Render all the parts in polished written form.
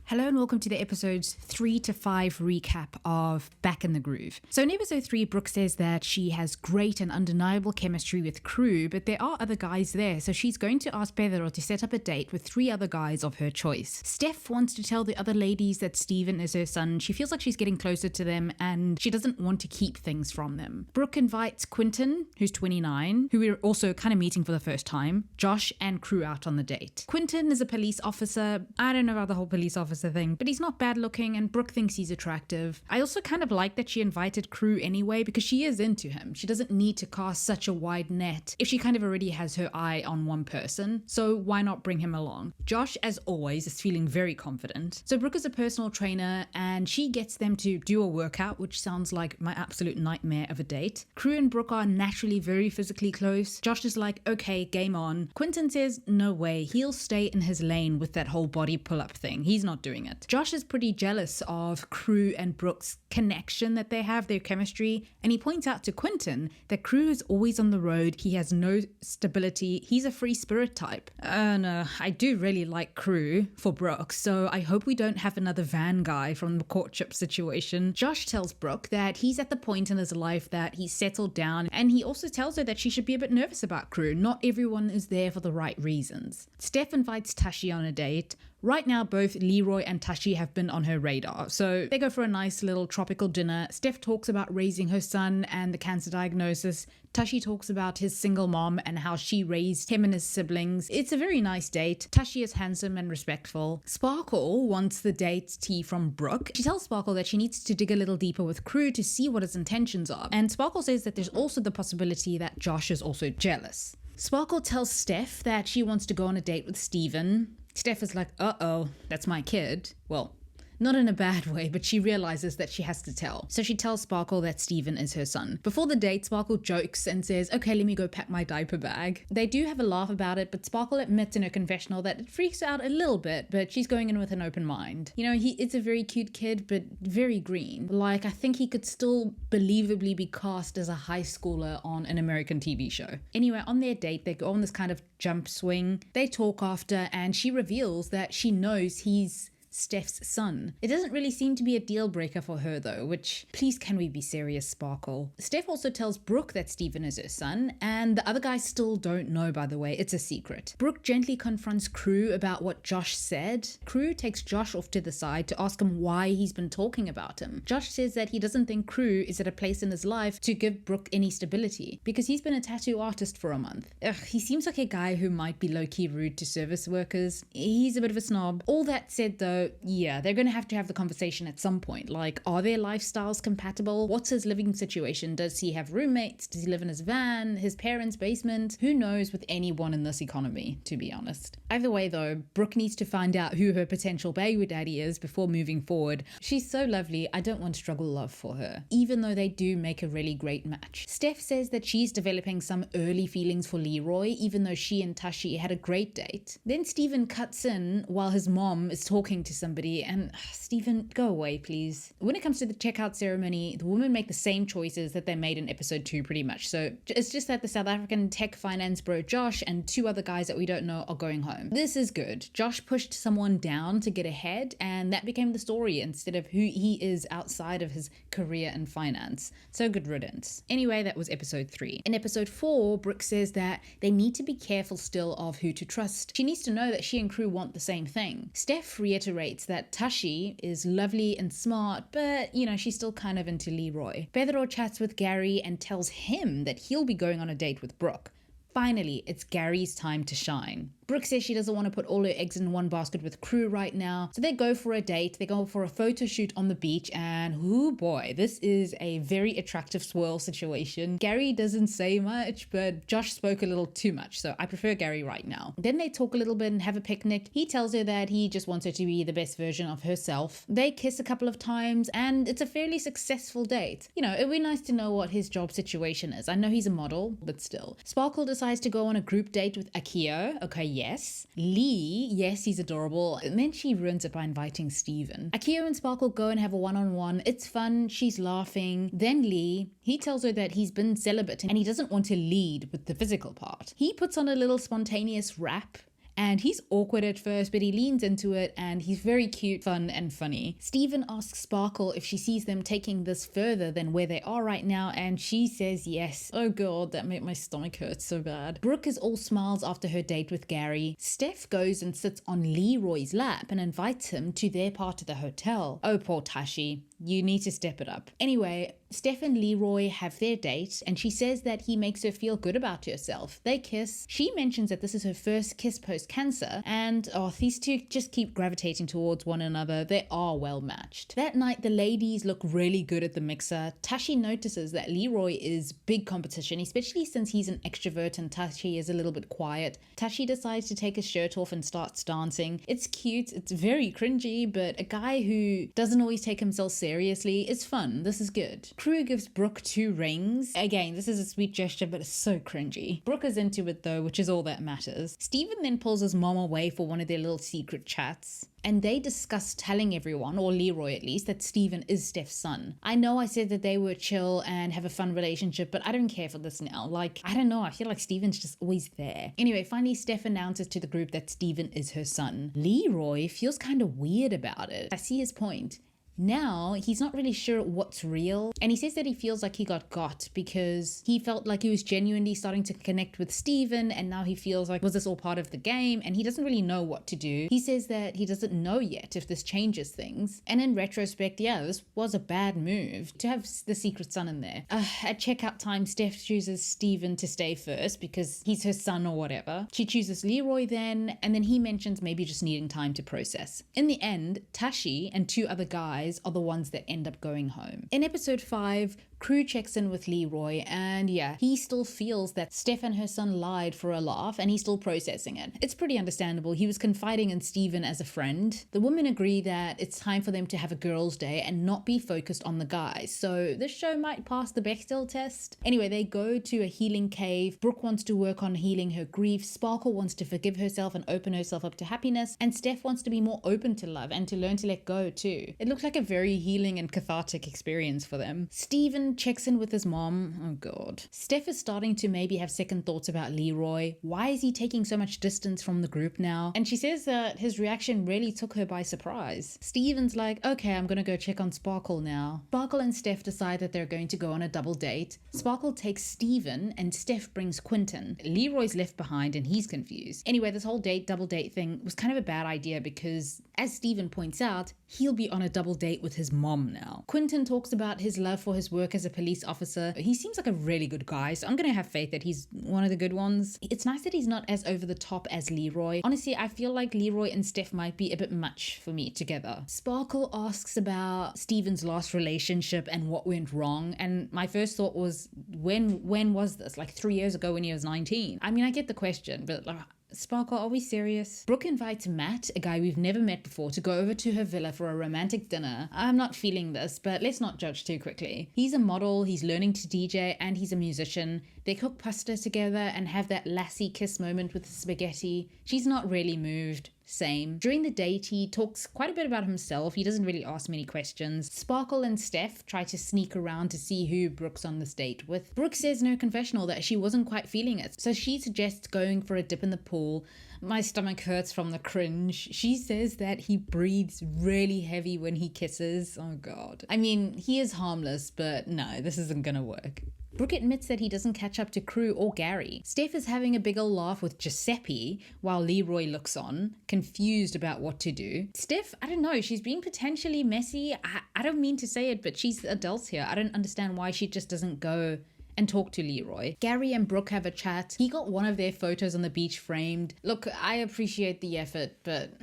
Hello and welcome to the episodes 3 to 5 recap of Back in the Groove. So in episode 3, Brooke says that she has great and undeniable chemistry with Crew, but there are other guys there, so she's going to ask Pedro to set up a date with 3 other guys of her choice. Steph wants to tell the other ladies that Steven is her son. She feels like she's getting closer to them and she doesn't want to keep things from them. Brooke invites Quinton, who's 29, who we're also kind of meeting for the first time, Josh and Crew out on the date. Quinton is a police officer. I don't know about the whole police officer thing, but he's not bad looking and Brooke thinks he's attractive. I also kind of like that she invited Crew anyway because she is into him. She doesn't need to cast such a wide net if she kind of already has her eye on one person, so why not bring him along? Josh, as always, is feeling very confident. So Brooke is a personal trainer and she gets them to do a workout, which sounds like my absolute nightmare of a date. Crew and Brooke are naturally very physically close. Josh is like, okay, game on. Quinton says, no way, he'll stay in his lane with that whole body pull-up thing. He's not doing it. Josh is pretty jealous of Crew and Brooke's connection that they have, their chemistry, and he points out to Quinton that Crew is always on the road, he has no stability, he's a free spirit type. No, I do really like Crew for Brooke, so I hope we don't have another van guy from the courtship situation. Josh tells Brooke that he's at the point in his life that he's settled down, and he also tells her that she should be a bit nervous about Crew. Not everyone is there for the right reasons. Steph invites Tashi on a date. Right now, both Leroy and Tashi have been on her radar, so they go for a nice little tropical dinner. Steph talks about raising her son and the cancer diagnosis. Tashi talks about his single mom and how she raised him and his siblings. It's a very nice date. Tashi is handsome and respectful. Sparkle wants the date tea from Brooke. She tells Sparkle that she needs to dig a little deeper with Crew to see what his intentions are. And Sparkle says that there's also the possibility that Josh is also jealous. Sparkle tells Steph that she wants to go on a date with Steven. Steph is like, uh-oh, that's my kid. Well, not in a bad way, but she realizes that she has to tell. So she tells Sparkle that Steven is her son. Before the date, Sparkle jokes and says, okay, let me go pack my diaper bag. They do have a laugh about it, but Sparkle admits in her confessional that it freaks her out a little bit, but she's going in with an open mind. You know, it's a very cute kid, but very green. Like, I think he could still believably be cast as a high schooler on an American TV show. Anyway, on their date, they go on this kind of jump swing. They talk after, and she reveals that she knows he's Steph's son. It doesn't really seem to be a deal breaker for her though, which, please can we be serious, Sparkle? Steph also tells Brooke that Steven is her son, and the other guys still don't know, by the way. It's a secret. Brooke gently confronts Crew about what Josh said. Crew takes Josh off to the side to ask him why he's been talking about him. Josh says that he doesn't think Crew is at a place in his life to give Brooke any stability because he's been a tattoo artist for a month. He seems like a guy who might be low-key rude to service workers. He's a bit of a snob. All that said though, yeah, they're going to have the conversation at some point. Like, are their lifestyles compatible? What's his living situation? Does he have roommates? Does he live in his van? His parents' basement? Who knows with anyone in this economy, to be honest. Either way though, Brooke needs to find out who her potential baby daddy is before moving forward. She's so lovely, I don't want struggle love for her, even though they do make a really great match. Steph says that she's developing some early feelings for Leroy, even though she and Tashi had a great date. Then Steven cuts in while his mom is talking to somebody, and Steven, go away please. When it comes to the checkout ceremony, the women make the same choices that they made in episode 2 pretty much, so it's just that the South African tech finance bro Josh and 2 other guys that we don't know are going home. This is good. Josh pushed someone down to get ahead, and that became the story instead of who he is outside of his career in finance. So good riddance. Anyway, that was episode 3. In episode 4, Brooke says that they need to be careful still of who to trust. She needs to know that she and Crew want the same thing. Steph reiterates that Tashi is lovely and smart, but, you know, she's still kind of into Leroy. Pedro chats with Gary and tells him that he'll be going on a date with Brooke. Finally, it's Gary's time to shine. Brooke says she doesn't want to put all her eggs in one basket with Crew right now, so they go for a date. They go for a photo shoot on the beach, and oh boy, this is a very attractive swirl situation. Gary doesn't say much, but Josh spoke a little too much, so I prefer Gary right now. Then they talk a little bit and have a picnic. He tells her that he just wants her to be the best version of herself. They kiss a couple of times, and it's a fairly successful date. You know, it'd be nice to know what his job situation is. I know he's a model, but still. Sparkle decides to go on a group date with Akio. Okay, yes. Lee, yes, he's adorable. And then she ruins it by inviting Steven. Akio and Sparkle go and have a one-on-one. It's fun. She's laughing. Then Lee, he tells her that he's been celibate and he doesn't want to lead with the physical part. He puts on a little spontaneous rap And he's awkward at first, but he leans into it and he's very cute, fun, and funny. Steven asks Sparkle if she sees them taking this further than where they are right now, and she says yes. Oh god, that made my stomach hurt so bad. Brooke is all smiles after her date with Gary. Steph goes and sits on Leroy's lap and invites him to their part of the hotel. Oh, poor Tashi. You need to step it up. Anyway, Steph and Leroy have their date, and she says that he makes her feel good about herself. They kiss. She mentions that this is her first kiss post-cancer, and these two just keep gravitating towards one another. They are well matched. That night, the ladies look really good at the mixer. Tashi notices that Leroy is big competition, especially since he's an extrovert and Tashi is a little bit quiet. Tashi decides to take his shirt off and starts dancing. It's cute, it's very cringy, but a guy who doesn't always take himself seriously is fun. This is good. Crew gives Brooke 2 rings. Again, this is a sweet gesture, but it's so cringy. Brooke is into it though, which is all that matters. Steven then pulls his mom away for one of their little secret chats, and they discuss telling everyone, or Leroy at least, that Steven is Steph's son. I know I said that they were chill and have a fun relationship, but I don't care for this now. Like, I don't know, I feel like Steven's just always there. Anyway, finally Steph announces to the group that Steven is her son. Leroy feels kind of weird about it. I see his point. Now, he's not really sure what's real, and he says that he feels like he got because he felt like he was genuinely starting to connect with Steven, and now he feels like, was this all part of the game? And he doesn't really know what to do. He says that he doesn't know yet if this changes things. And in retrospect, yeah, this was a bad move to have the secret son in there. At checkout time, Steph chooses Steven to stay first because he's her son or whatever. She chooses Leroy then, and then he mentions maybe just needing time to process. In the end, Tashi and 2 other guys are the ones that end up going home. In episode 5, Crew checks in with Leroy, and yeah, he still feels that Steph and her son lied for a laugh, and he's still processing it. It's pretty understandable. He was confiding in Steven as a friend. The women agree that it's time for them to have a girls' day and not be focused on the guys, so this show might pass the Bechdel test. Anyway, they go to a healing cave. Brooke wants to work on healing her grief. Sparkle wants to forgive herself and open herself up to happiness, and Steph wants to be more open to love and to learn to let go too. It looks like a very healing and cathartic experience for them. Steven checks in with his mom. Oh god. Steph is starting to maybe have second thoughts about Leroy. Why is he taking so much distance from the group now? And she says that his reaction really took her by surprise. Steven's like, okay, I'm gonna go check on Sparkle now. Sparkle and Steph decide that they're going to go on a double date. Sparkle takes Steven and Steph brings Quentin. Leroy's left behind and he's confused. Anyway, this whole double date thing was kind of a bad idea because, as Steven points out, he'll be on a double date with his mom now. Quentin talks about his love for his work as a police officer. He seems like a really good guy, so I'm gonna have faith that he's one of the good ones. It's nice that he's not as over the top as Leroy. Honestly, I feel like Leroy and Steph might be a bit much for me together. Sparkle asks about Steven's last relationship and what went wrong, and my first thought was, when was this? Like 3 years ago when he was 19? I mean, I get the question, but like, Sparkle, are we serious? Brooke invites Matt, a guy we've never met before, to go over to her villa for a romantic dinner. I'm not feeling this, but let's not judge too quickly. He's a model, he's learning to DJ, and he's a musician. They cook pasta together and have that lassie kiss moment with the spaghetti. She's not really moved. Same. During the date, he talks quite a bit about himself. He doesn't really ask many questions. Sparkle and Steph try to sneak around to see who Brooke's on this date with. Brooke says in her confessional that she wasn't quite feeling it, so she suggests going for a dip in the pool. My stomach hurts from the cringe. She says that he breathes really heavy when he kisses. Oh god. I mean, he is harmless, but no, this isn't gonna work. Brooke admits that he doesn't catch up to Crew or Gary. Steph is having a big ol' laugh with Giuseppe while Leroy looks on, confused about what to do. Steph, I don't know, she's being potentially messy. I don't mean to say it, but she's the adult here. I don't understand why she just doesn't go and talk to Leroy. Gary and Brooke have a chat. He got one of their photos on the beach framed. Look, I appreciate the effort, but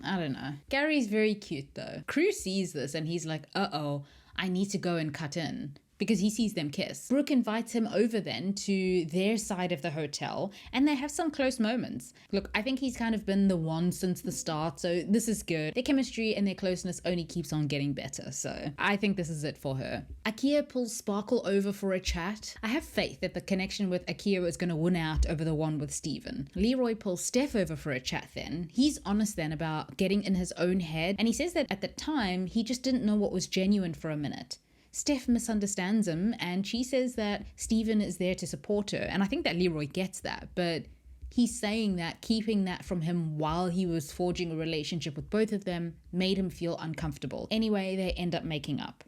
I don't know. Gary's very cute though. Crew sees this and he's like, uh-oh, I need to go and cut in, because he sees them kiss. Brooke invites him over then to their side of the hotel, and they have some close moments. Look, I think he's kind of been the one since the start, so this is good. Their chemistry and their closeness only keeps on getting better, so I think this is it for her. Akia pulls Sparkle over for a chat. I have faith that the connection with Akia is going to win out over the one with Steven. Leroy pulls Steph over for a chat then. He's honest then about getting in his own head, and he says that at the time, he just didn't know what was genuine for a minute. Steph misunderstands him and she says that Steven is there to support her, and I think that Leroy gets that, but he's saying that keeping that from him while he was forging a relationship with both of them made him feel uncomfortable. Anyway, they end up making up.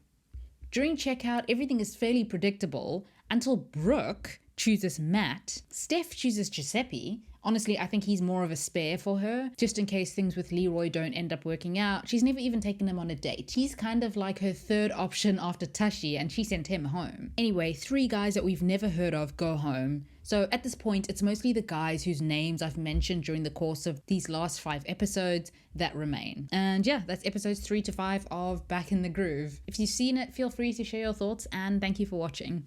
During checkout, everything is fairly predictable until Brooke chooses Matt. Steph chooses Giuseppe. Honestly, I think he's more of a spare for her, just in case things with Leroy don't end up working out. She's never even taken him on a date. He's kind of like her third option after Tashi, and she sent him home. Anyway, 3 guys that we've never heard of go home. So at this point, it's mostly the guys whose names I've mentioned during the course of these last 5 episodes that remain. And yeah, that's episodes 3 to 5 of Back in the Groove. If you've seen it, feel free to share your thoughts, and thank you for watching.